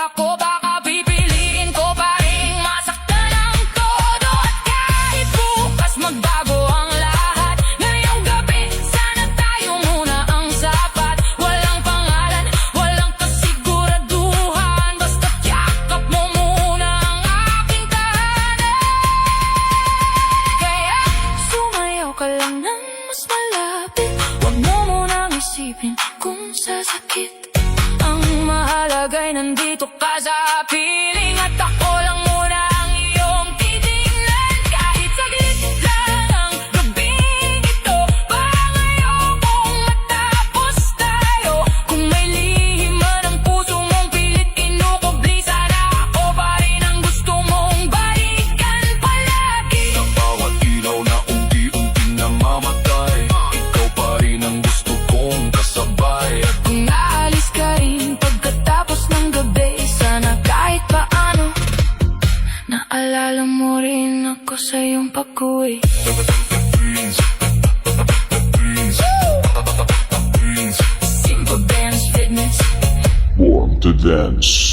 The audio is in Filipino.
ako, baka pipiliin ko pa rin masaktan ang todo. At kahit bukas magbago ang lahat, ngayong gabi sana tayo muna ang sapat. Walang pangalan, walang kasiguraduhan, basta't yakap mo muna ang aking tahanan. Kaya sumayaw ka lang ng mas malapit, huwag mo munang isipin kung sasakit. Ang mahalaga'y nandito ka sa piling, at ako lang muna ang iyong titingnan. Kahit saglit lang ang gabing ito, parang ayokong matapos tayo. Kung may lihim man ang puso mong pilit kinukubli, sana ako pa rin ang gusto mong balikan palagi. Sa bawat ilaw na unti-unting namamatay, ikaw pa rin ang gusto kong kasabay. At Kung aalis ka rin pagkatapos ng gabi, sana kahit paano naalala mo rin ako sa iyong pag-uwi. Simple Dance Fitness. Born to dance.